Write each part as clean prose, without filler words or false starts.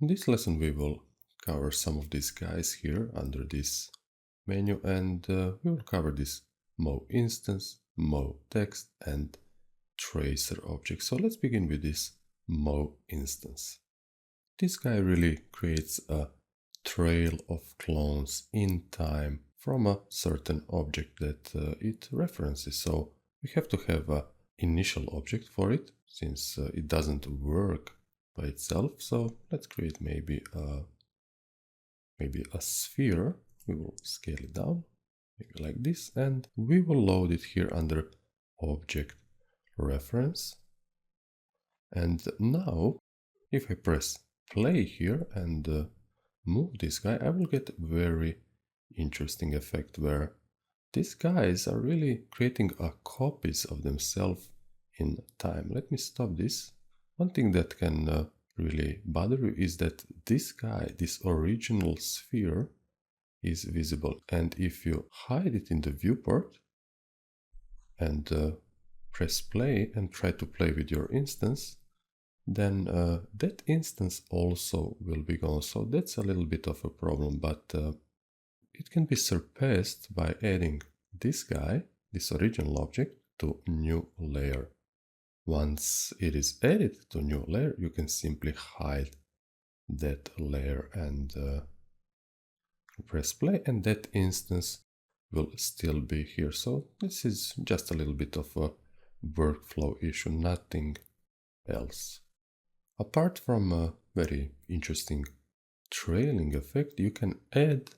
In this lesson we will cover some of these guys here under this menu, and we will cover this Moinstance, Motext and tracer object. So let's begin with this Moinstance. This guy really creates a trail of clones in time from a certain object that it references. So we have to have an initial object for it, since it doesn't work by itself. So let's create maybe a sphere. We will scale it down, maybe like this, and we will load it here under object reference. And now if I press play here and move this guy, I will get a very interesting effect where these guys are really creating a copies of themselves in time. Let me stop this. One thing that can really bother you is that this guy, this original sphere, is visible. And if you hide it in the viewport and press play and try to play with your instance, then that instance also will be gone. So that's a little bit of a problem, but it can be surpassed by adding this guy, this original object, to new layer. Once it is added to new layer, you can simply hide that layer and press play, and that instance will still be here. So this is just a little bit of a workflow issue, nothing else. Apart from a very interesting trailing effect, you can add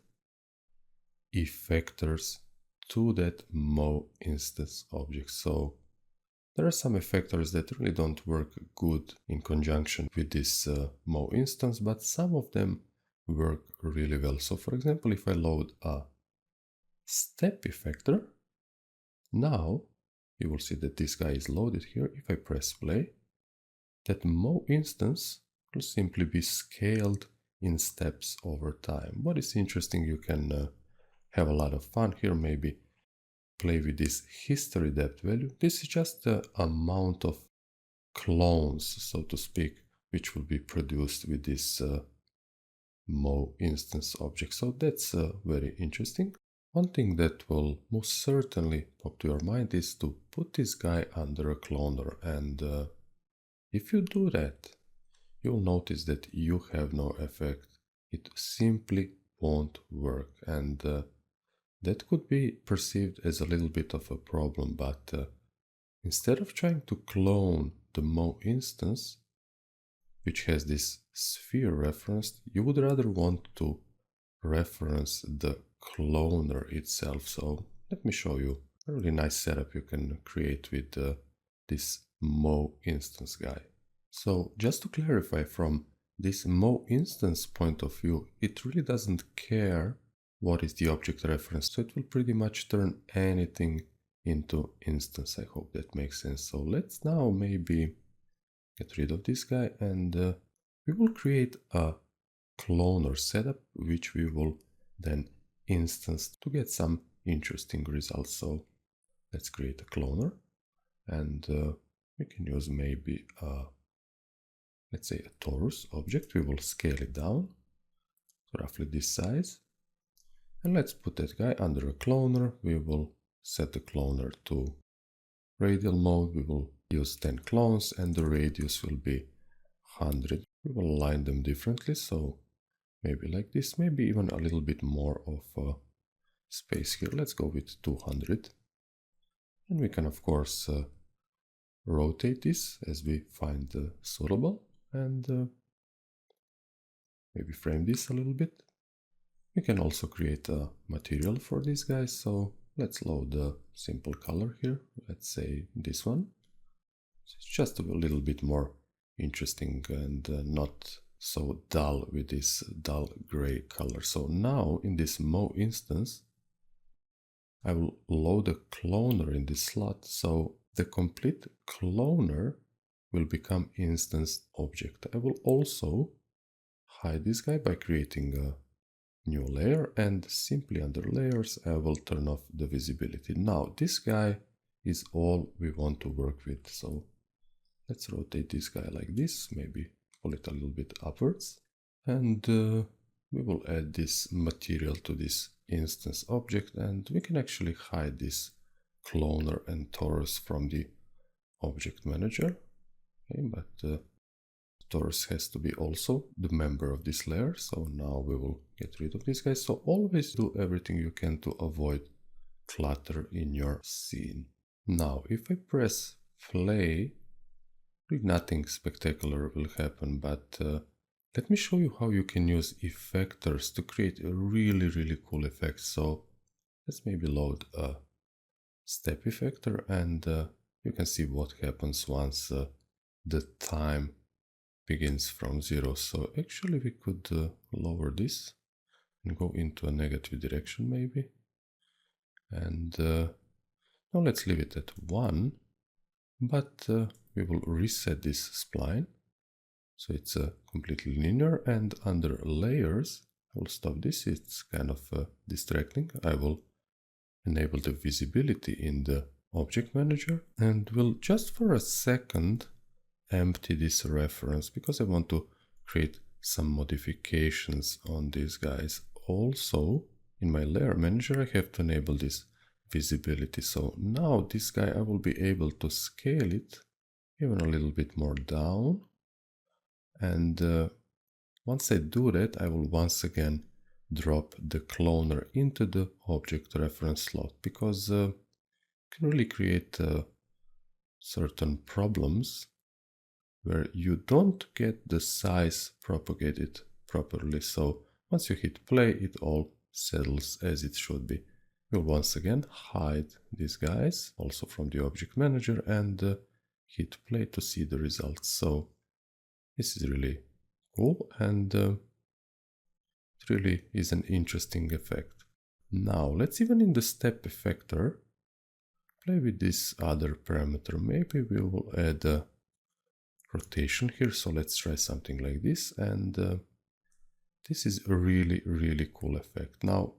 effectors to that Moinstance object. So there are some effectors that really don't work good in conjunction with this Moinstance, but some of them work really well. So for example, if I load a step effector, now you will see that this guy is loaded here. If I press play, that Moinstance will simply be scaled in steps over time. What is interesting, you can have a lot of fun here, maybe play with this history depth value. This is just the amount of clones, so to speak, which will be produced with this Moinstance object. So that's very interesting. One thing that will most certainly pop to your mind is to put this guy under a cloner, and if you do that, you'll notice that you have no effect. It simply won't work, and that could be perceived as a little bit of a problem, but instead of trying to clone the Moinstance, which has this sphere referenced, you would rather want to reference the cloner itself. So let me show you a really nice setup you can create with this Moinstance guy. So just to clarify, from this Moinstance point of view, it really doesn't care what is the object reference. So it will pretty much turn anything into instance. I hope that makes sense. So let's now maybe get rid of this guy, and we will create a cloner setup, which we will then instance to get some interesting results. So let's create a cloner, and we can use maybe let's say a torus object. We will scale it down to roughly this size, and let's put that guy under a cloner. We will set the cloner to radial mode. We will use 10 clones, and the radius will be 100. We will align them differently, so maybe like this, maybe even a little bit more of space here. Let's go with 200. And we can of course rotate this as we find suitable, and maybe frame this a little bit. We can also create a material for these guys, so let's load a simple color here. Let's say this one. It's just a little bit more interesting and not so dull with this dull gray color. So now in this Moinstance, I will load a cloner in this slot, so the complete cloner will become instance object. I will also hide this guy by creating a new layer, and simply under layers I will turn off the visibility. Now this guy is all we want to work with, so let's rotate this guy like this, maybe pull it a little bit upwards. And we will add this material to this instance object, and we can actually hide this cloner and torus from the object manager. Okay, but torus has to be also the member of this layer. So now we will get rid of this guy. So always do everything you can to avoid clutter in your scene. Now, if I press play, nothing spectacular will happen, but let me show you how you can use effectors to create a really cool effect. So let's maybe load a step effector, and you can see what happens once the time begins from 0. So actually we could lower this and go into a negative direction maybe. And now let's leave it at 1, but we will reset this spline. So it's completely linear, and under layers, I will stop this, it's kind of distracting. I will enable the visibility in the object manager, and will just for a second empty this reference because I want to create some modifications on these guys. Also, in my layer manager, I have to enable this visibility. So now this guy, I will be able to scale it even a little bit more down. And once I do that, I will once again drop the cloner into the object reference slot, because it can really create certain problems where you don't get the size propagated properly. So once you hit play, it all settles as it should be. We'll once again hide these guys also from the object manager, and hit play to see the results. So this is really cool, and it really is an interesting effect. Now let's, even in the step effector, play with this other parameter. Maybe we will add a rotation here. So let's try something like this, and this is a really cool effect. Now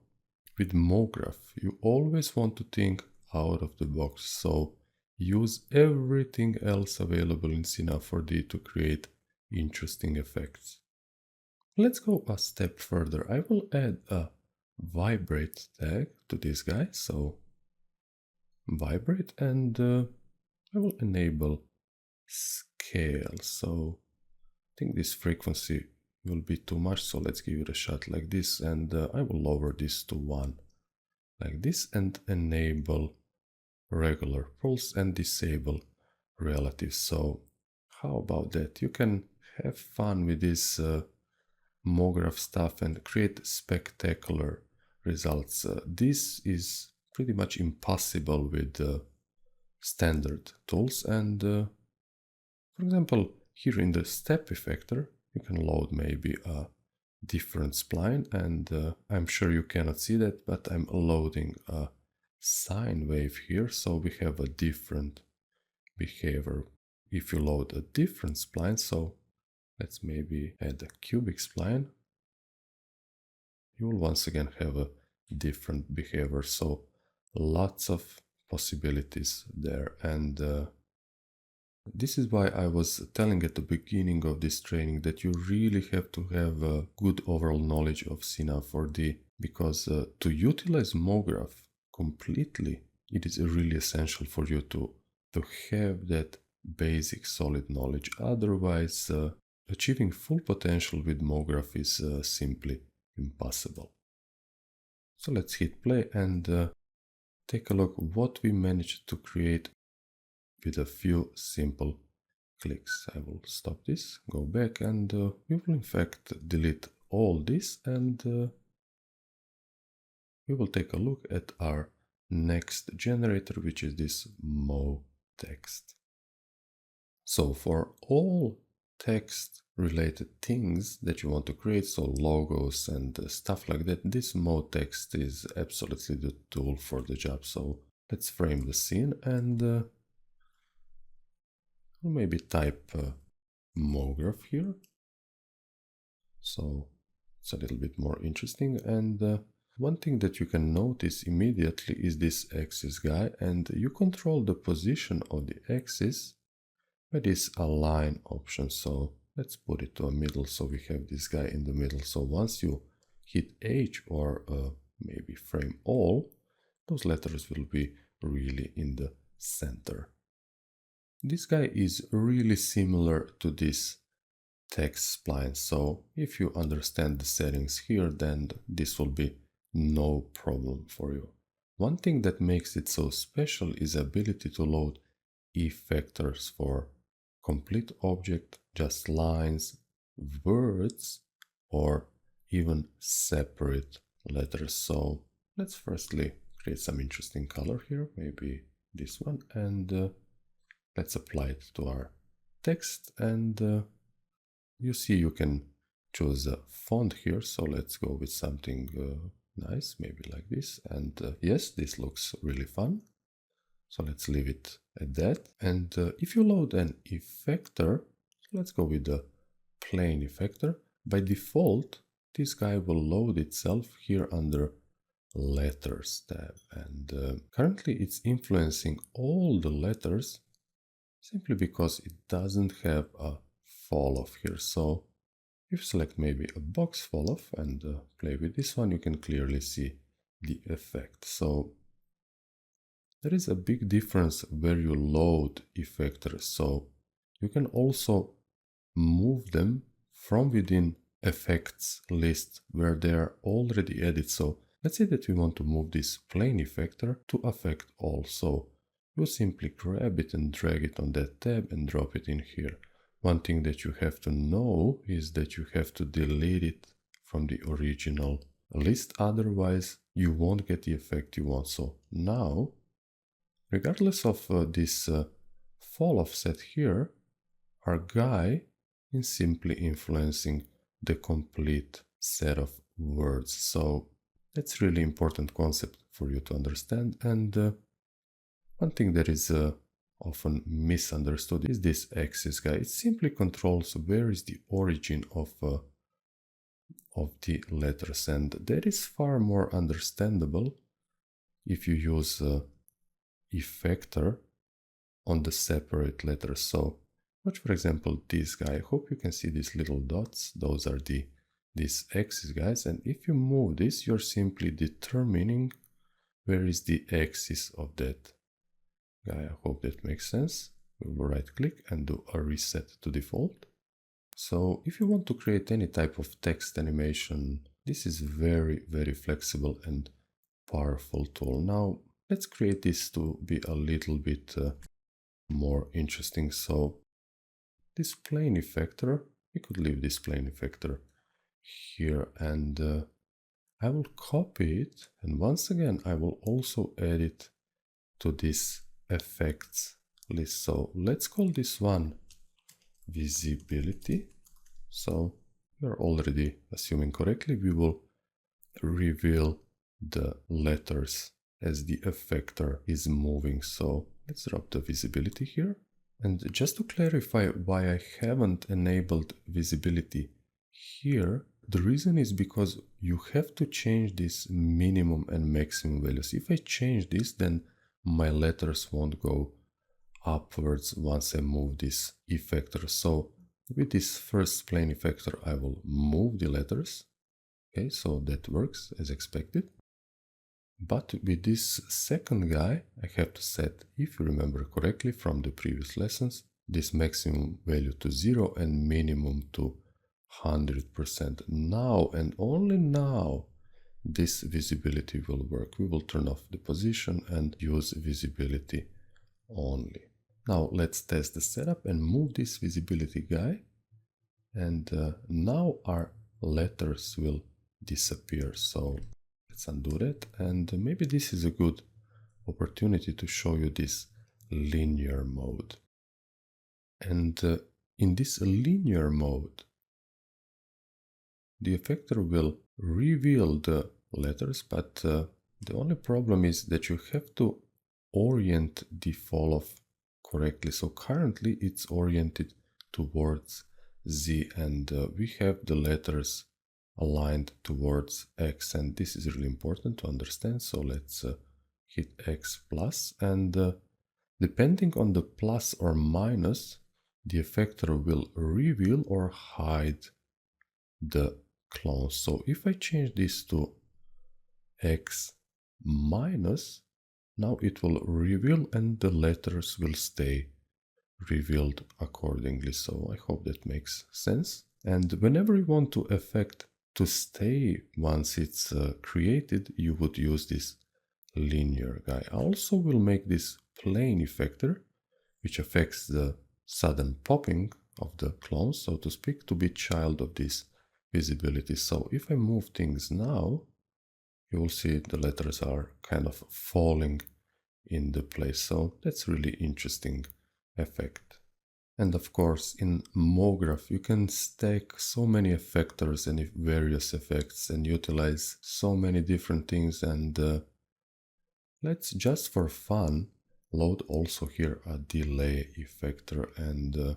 with MoGraph, you always want to think out of the box. So use everything else available in Cinema 4D to create interesting effects. Let's go a step further. I will add a vibrate tag to this guy. So vibrate, and I will enable scale. So I think this frequency will be too much. So let's give it a shot like this, and I will lower this to 1 like this, and enable regular pulse and disable relative. So how about that? You can have fun with this MoGraph stuff and create spectacular results. This is pretty much impossible with standard tools, and for example, here in the step effector, you can load maybe a different spline, and I'm sure you cannot see that, but I'm loading a sine wave here, so we have a different behavior if you load a different spline. So let's maybe add a cubic spline. You will once again have a different behavior. So lots of possibilities there, and this is why I was telling at the beginning of this training that you really have to have a good overall knowledge of Cinema 4D, because to utilize MoGraph completely, it is really essential for you to have that basic solid knowledge. Otherwise, achieving full potential with MoGraph is simply impossible. So let's hit play and take a look what we managed to create with a few simple clicks. I will stop this, go back, and we will in fact delete all this, and we will take a look at our next generator, which is this Motext. So for all text related things that you want to create, so logos and stuff like that, this Motext is absolutely the tool for the job. So let's frame the scene, and maybe type MoGraph here, so it's a little bit more interesting. And one thing that you can notice immediately is this axis guy, and you control the position of the axis by this align option. So let's put it to a middle so we have this guy in the middle. So once you hit H or maybe frame all, those letters will be really in the center. This guy is really similar to this text spline, so if you understand the settings here, then this will be no problem for you. One thing that makes it so special is the ability to load effectors for complete object, just lines, words, or even separate letters. So let's firstly create some interesting color here, maybe this one, and let's apply it to our text. And you see you can choose a font here, so let's go with something nice, maybe like this. And yes, this looks really fun, so let's leave it at that. And if you load an effector, let's go with the plain effector. By default, this guy will load itself here under letters tab, and currently it's influencing all the letters simply because it doesn't have a fall off here. So if you select maybe a box fall off and play with this one, you can clearly see the effect. So there is a big difference where you load effectors, so you can also move them from within effects list where they are already added. So let's say that we want to move this plain effector to affect all. So you simply grab it and drag it on that tab and drop it in here. One thing that you have to know is that you have to delete it from the original list, otherwise you won't get the effect you want. So now, regardless of this fall offset here, our guy is simply influencing the complete set of words. So that's really important concept for you to understand. And one thing that is often misunderstood is this axis guy. It simply controls where is the origin of the letters, and that is far more understandable if you use effector on the separate letters. So watch, for example, this guy. I hope you can see these little dots. Those are these axis guys, and if you move this, you're simply determining where is the axis of that guy. I hope that makes sense. We will right click and do a reset to default. So if you want to create any type of text animation, this is very, very flexible and powerful tool. Now let's create this to be a little bit more interesting. So this plain effector, we could leave this plain effector here, and I will copy it, and once again I will also add it to this effects list. So let's call this one visibility. So we're already assuming correctly, we will reveal the letters as the effector is moving. So let's drop the visibility here. And just to clarify why I haven't enabled visibility here, the reason is because you have to change this minimum and maximum values. If I change this, then my letters won't go upwards once I move this effector. So with this first plain effector, I will move the letters. Okay, so that works as expected. But with this second guy, I have to set, if you remember correctly from the previous lessons, this maximum value to 0 and minimum to 100%. Now and only now this visibility will work. We will turn off the position and use visibility only. Now let's test the setup and move this visibility guy, and now our letters will disappear. So let's undo that, and maybe this is a good opportunity to show you this linear mode. And in this linear mode, the effector will reveal the letters, but the only problem is that you have to orient the fall off correctly. So currently it's oriented towards Z, and we have the letters aligned towards X, and this is really important to understand. So let's hit X plus, and depending on the plus or minus, the effector will reveal or hide the clones. So if I change this to x minus, now it will reveal and the letters will stay revealed accordingly. So I hope that makes sense. And whenever you want to effect to stay once it's created, you would use this linear guy. I also will make this plane effector, which affects the sudden popping of the clones, so to speak, to be child of this visibility. So if I move things now, you will see the letters are kind of falling in the place. So that's really interesting effect. And of course, in MoGraph, you can stack so many effectors and various effects and utilize so many different things. And let's just for fun load also here a delay effector, and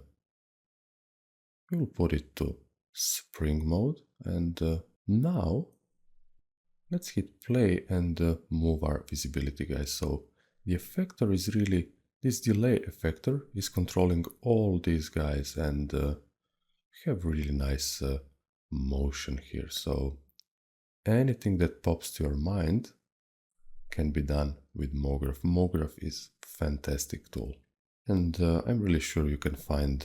we'll put it to spring mode. And now let's hit play and move our visibility, guys. So the effector is really, this delay effector is controlling all these guys, and have really nice motion here. So anything that pops to your mind can be done with MoGraph. MoGraph is a fantastic tool, and I'm really sure you can find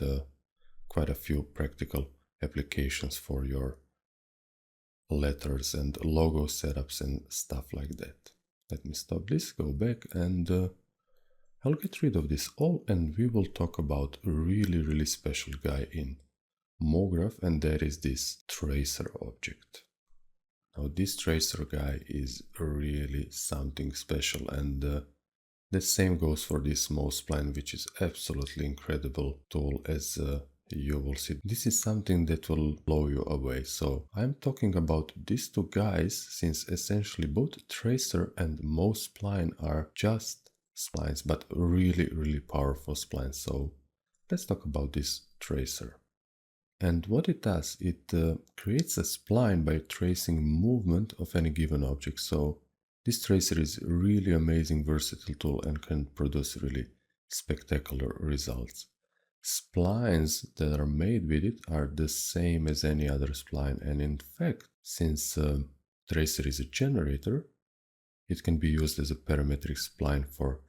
quite a few practical applications for your letters and logo setups and stuff like that. Let me stop this, go back, and I'll get rid of this all, and we will talk about a really special guy in MoGraph, and that is this tracer object. Now this tracer guy is really something special, and the same goes for this mouse spline, which is absolutely incredible tool, as you will see. This is something that will blow you away. So I'm talking about these two guys, since essentially both tracer and mouse spline are just splines, but really powerful splines. So let's talk about this tracer. And what it does, it creates a spline by tracing movement of any given object. So this tracer is really amazing, versatile tool and can produce really spectacular results. Splines that are made with it are the same as any other spline, and in fact, since tracer is a generator, it can be used as a parametric spline for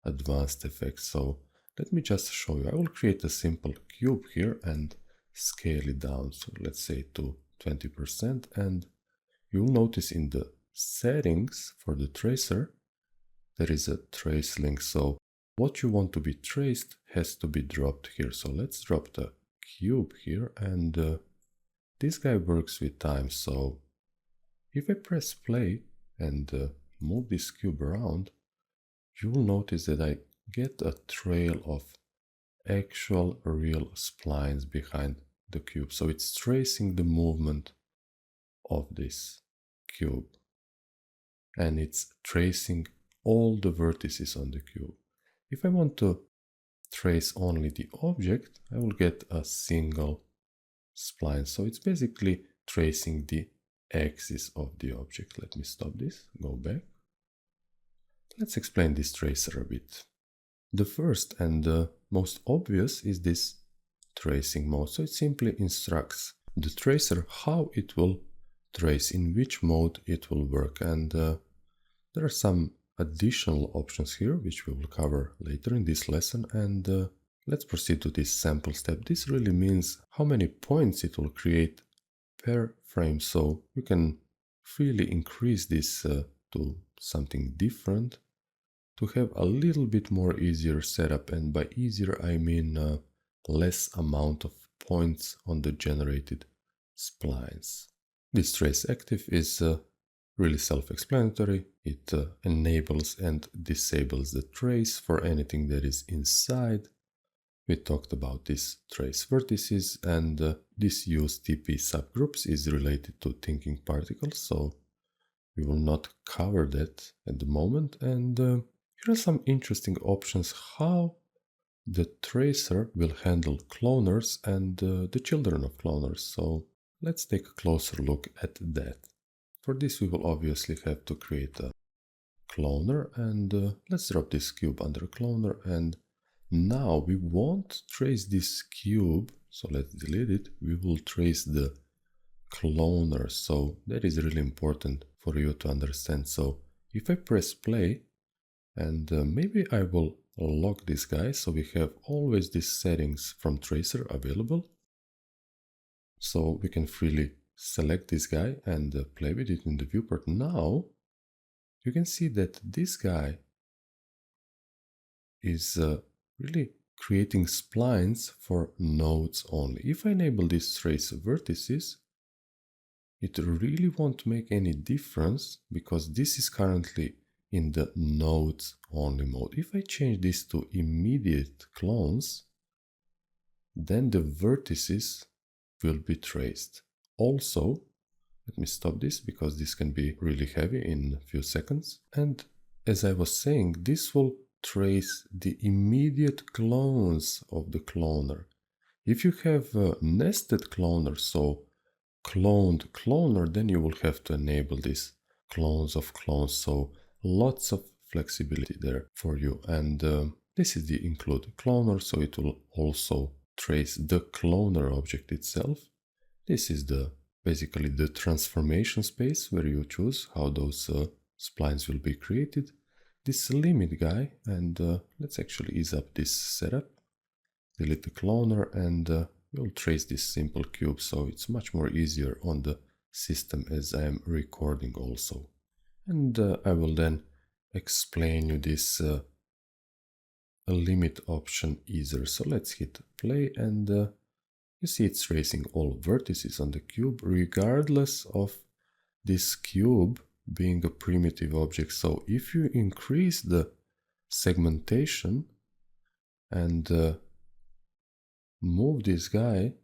advanced effects. So let me just show you. I will create a simple cube here and scale it down, so let's say to 20%, and you'll notice in the settings for the tracer there is a trace link. So what you want to be traced has to be dropped here. So let's drop the cube here, and this guy works with time. So if I press play and move this cube around, you will notice that I get a trail of actual real splines behind the cube. So it's tracing the movement of this cube, and it's tracing all the vertices on the cube. If I want to trace only the object, I will get a single spline. So it's basically tracing the axis of the object. Let me stop this, go back. Let's explain this tracer a bit. The first and most obvious is this tracing mode. So it simply instructs the tracer how it will trace, in which mode it will work. And there are some additional options here, which we will cover later in this lesson. And let's proceed to this sample step. This really means how many points it will create per frame. So you can really increase this to something different to have a little bit more easier setup. And by easier, I mean less amount of points on the generated splines. This trace active is really self-explanatory. It enables and disables the trace for anything that is inside. We talked about this trace vertices, and this use TP subgroups is related to thinking particles, so we will not cover that at the moment. And here are some interesting options how the tracer will handle cloners and the children of cloners. So let's take a closer look at that. For this we will obviously have to create a cloner, and let's drop this cube under cloner, and Now we won't trace this cube, so let's delete it. We will trace the cloner, so that is really important for you to understand. So if I press play, and maybe I will lock this guy, so we have always these settings from tracer available. So we can freely select this guy and play with it in the viewport. Now you can see that this guy is really creating splines for nodes only. If I enable this trace vertices, it really won't make any difference because this is currently in the nodes only mode. If I change this to immediate clones, then the vertices will be traced. Also, let me stop this because this can be really heavy in a few seconds. And as I was saying, this will trace the immediate clones of the cloner. If you have a nested cloner, so cloned cloner, then you will have to enable this clones of clones. So lots of flexibility there for you. And this is the include cloner, so it will also trace the cloner object itself. This is basically the transformation space where you choose how those splines will be created. This limit guy, and let's actually ease up this setup. Delete the cloner, and we'll trace this simple cube, so it's much more easier on the system as I am recording also. And I will then explain you this limit option easier. So let's hit play, and you see it's tracing all vertices on the cube regardless of this cube being a primitive object. So if you increase the segmentation and move this guy,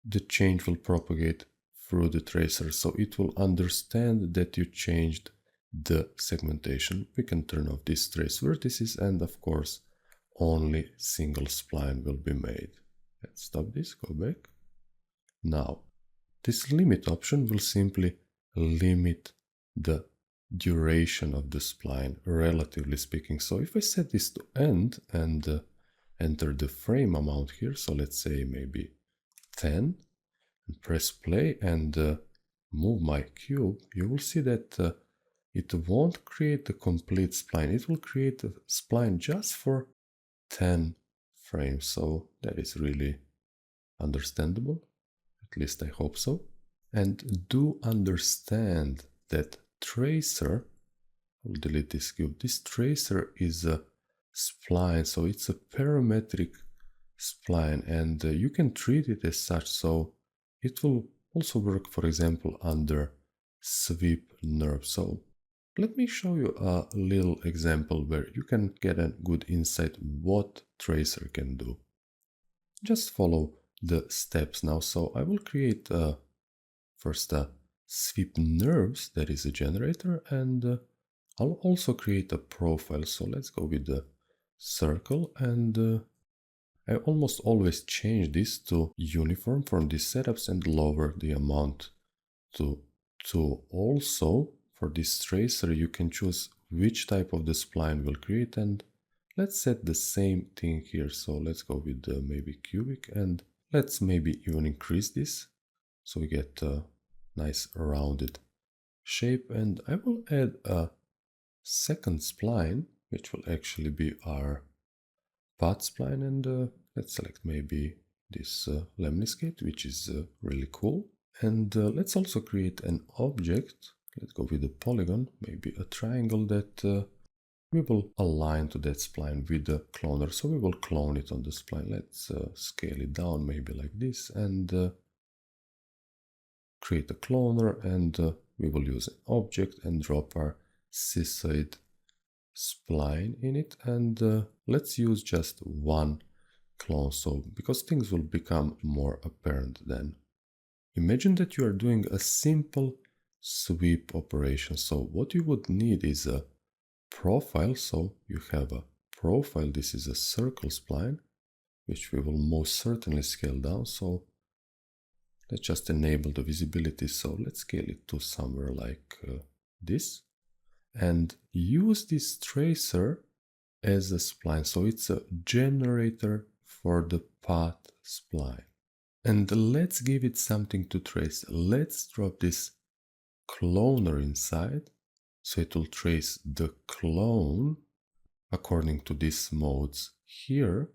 the change will propagate through the tracer, so it will understand that you changed the segmentation. We can turn off these trace vertices, and of course only single spline will be made. Let's stop this, go back. Now this limit option will simply limit the duration of the spline, relatively speaking. So if I set this to end and enter the frame amount here, so let's say maybe 10, and press play and move my cube, you will see that it won't create a complete spline. It will create a spline just for 10 frames. So that is really understandable. At least I hope so. And do understand that tracer, I'll delete this cube, this tracer is a spline, so it's a parametric spline, and you can treat it as such, so it will also work, for example, under sweep nerve. So let me show you a little example where you can get a good insight what tracer can do. Just follow the steps now. So I will create first a sweep nerves, that is a generator, and I'll also create a profile. So let's go with the circle, and I almost always change this to uniform from these setups and lower the amount to 2. Also, for this tracer, you can choose which type of the spline will create, and let's set the same thing here. So let's go with maybe cubic, and let's maybe even increase this so we get a nice rounded shape. And I will add a second spline, which will actually be our path spline, and let's select maybe this lemniscate, which is really cool. And let's also create an object. Let's go with a polygon, maybe a triangle that we will align to that spline with the cloner. So we will clone it on the spline. Let's scale it down maybe like this, and create a cloner, and we will use an object and drop our schizoid spline in it, and let's use just one clone, so because things will become more apparent then. Imagine that you are doing a simple sweep operation. So what you would need is a profile. So you have a profile, this is a circle spline, which we will most certainly scale down. So let's just enable the visibility. So let's scale it to somewhere like this, and use this tracer as a spline. So it's a generator for the path spline. And let's give it something to trace. Let's drop this cloner inside. So it will trace the clone according to these modes here.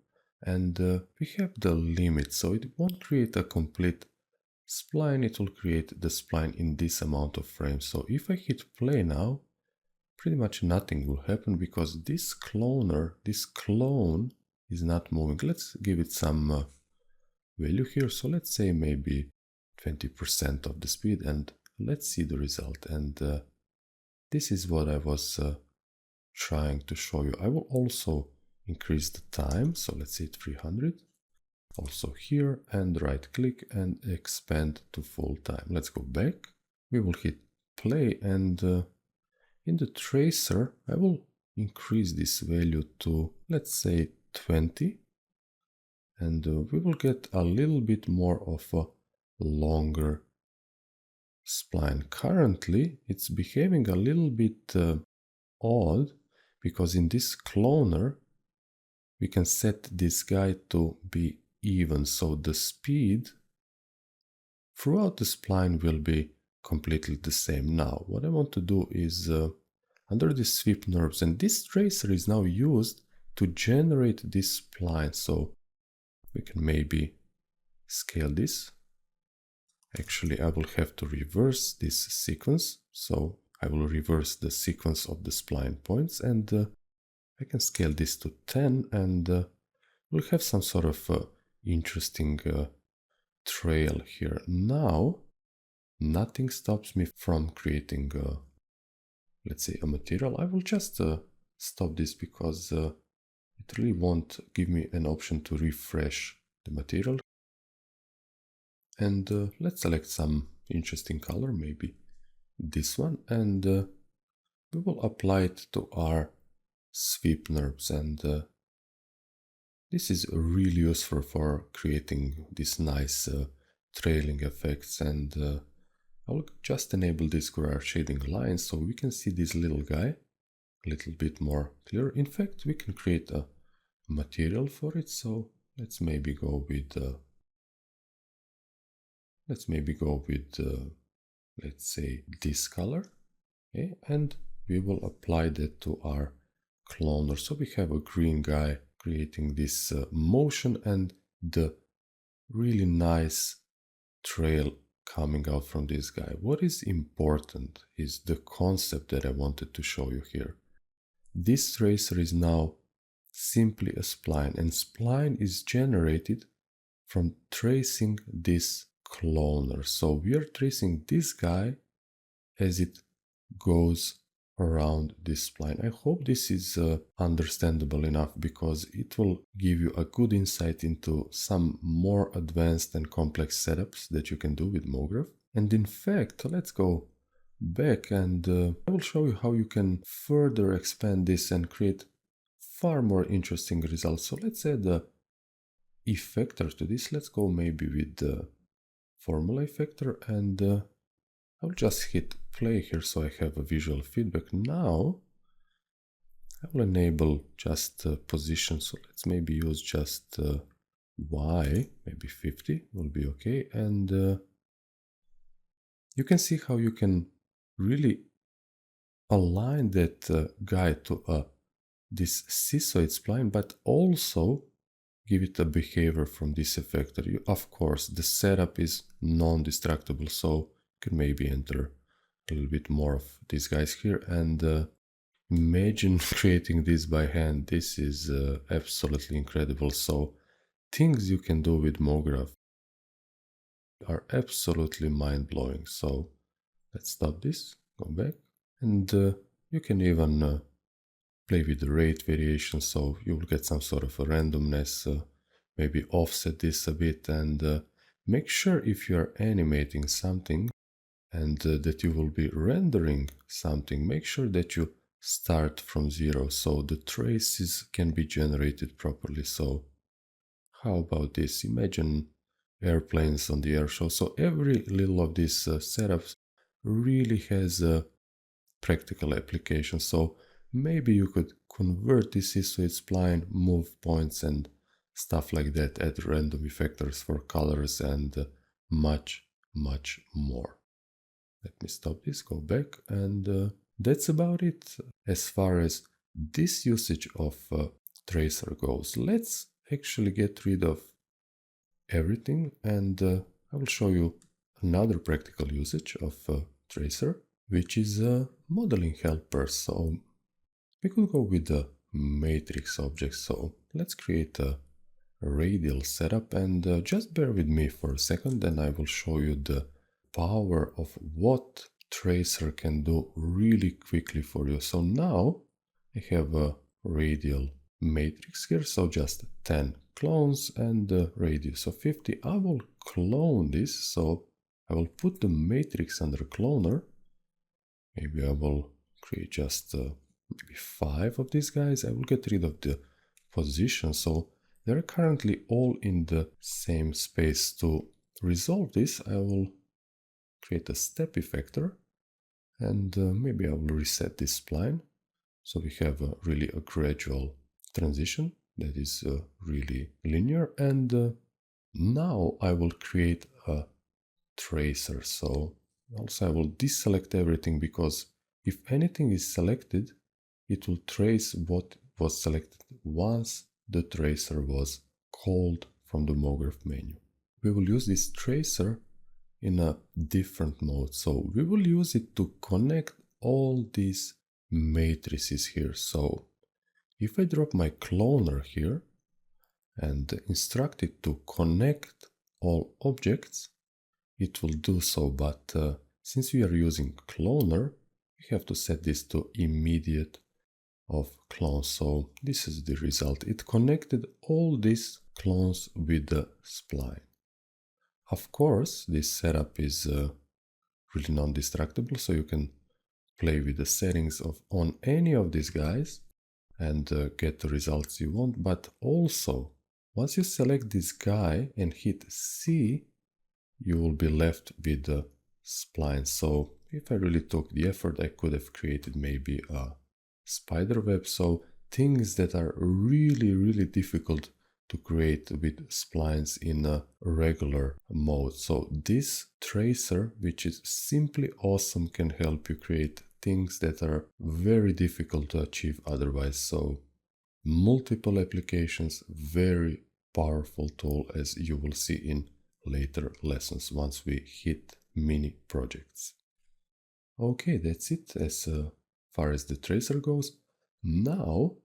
And we have the limit. So it won't create a complete spline. It will create the spline in this amount of frames. So if I hit play now, pretty much nothing will happen because this cloner, this clone is not moving. Let's give it some value here. So let's say maybe 20% of the speed and let's see the result. And this is what I was trying to show you. I will also increase the time. So let's say 300. Also here and right click and expand to full time. Let's go back. We will hit play and in the tracer, I will increase this value to, let's say, 20. And we will get a little bit more of a longer spline. Currently, it's behaving a little bit odd because in this cloner, we can set this guy to be even. So the speed throughout the spline will be completely the same. Now, what I want to do is under the sweep NURBS, and this tracer is now used to generate this spline. So we can maybe scale this. Actually, I will have to reverse this sequence. So I will reverse the sequence of the spline points and I can scale this to 10 and we'll have some sort of interesting trail here. Now, nothing stops me from creating, let's say, a material. I will just stop this because it really won't give me an option to refresh the material. And let's select some interesting color, maybe this one, and we will apply it to our sweep NURBS. And this is really useful for creating these nice trailing effects. And I'll just enable this GR shading line so we can see this little guy a little bit more clear. In fact, we can create a material for it. So let's maybe go with let's say this color, okay? And we will apply that to our cloner. So we have a green guy creating this motion and the really nice trail coming out from this guy. What is important is the concept that I wanted to show you here. This tracer is now simply a spline, and spline is generated from tracing this cloner. So we are tracing this guy as it goes around this spline. I hope this is understandable enough because it will give you a good insight into some more advanced and complex setups that you can do with MoGraph. And in fact, let's go back and I will show you how you can further expand this and create far more interesting results. So let's add the effector to this. Let's go maybe with the formula effector and I'll just hit play here so I have a visual feedback. Now I will enable just position. So let's maybe use just Y, maybe 50 will be okay. And you can see how you can really align that guy to this cissoid spline, but also give it a behavior from this effector. Of course, the setup is non-destructible, so you can maybe enter a little bit more of these guys here. And imagine creating this by hand. This is absolutely incredible. So things you can do with MoGraph are absolutely mind-blowing. So let's stop this, go back, and you can even play with the rate variation, so you will get some sort of a randomness, maybe offset this a bit, and make sure if you are animating something and that you will be rendering something, make sure that you start from zero so the traces can be generated properly. So how about this? Imagine airplanes on the air show. So every little of these setups really has a practical application. So maybe you could convert this into its spline, move points and stuff like that, add random effectors for colors and much more. Let me stop this, go back, and that's about it as far as this usage of tracer goes. Let's actually get rid of everything, and I will show you another practical usage of tracer, which is a modeling helper. So we could go with the matrix object. So let's create a radial setup, and just bear with me for a second and I will show you the power of what tracer can do really quickly for you. So now I have a radial matrix here, so just 10 clones and a radius of 50. I will clone this, so I will put the matrix under cloner. Maybe I will create just maybe 5 of these guys. I will get rid of the position, so they're currently all in the same space. To resolve this, I will create a step effector, and maybe I will reset this spline. So we have really a gradual transition that is really linear, and now I will create a tracer. So also I will deselect everything, because if anything is selected, it will trace what was selected once the tracer was called from the MoGraph menu. We will use this tracer in a different mode. So we will use it to connect all these matrices here. So if I drop my cloner here and instruct it to connect all objects, it will do so, but since we are using cloner, we have to set this to immediate of clones. So this is the result. It connected all these clones with the spline. Of course, this setup is really non-destructible, so you can play with the settings on any of these guys and get the results you want. But also, once you select this guy and hit C, you will be left with the spline. So if I really took the effort, I could have created maybe a spider web. So things that are really difficult to create with splines in a regular mode. So this tracer, which is simply awesome, can help you create things that are very difficult to achieve otherwise. So multiple applications, very powerful tool, as you will see in later lessons once we hit mini projects. Okay, that's it as far as the tracer goes. Now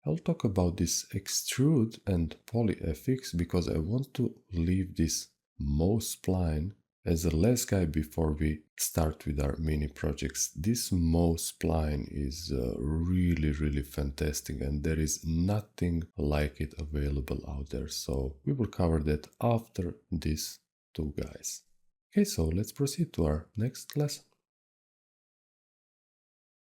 I'll talk about this extrude and polyfx, because I want to leave this Mo spline as a last guy before we start with our mini projects. This Mo spline is really fantastic, and there is nothing like it available out there. So we will cover that after these two guys. Okay, so let's proceed to our next lesson.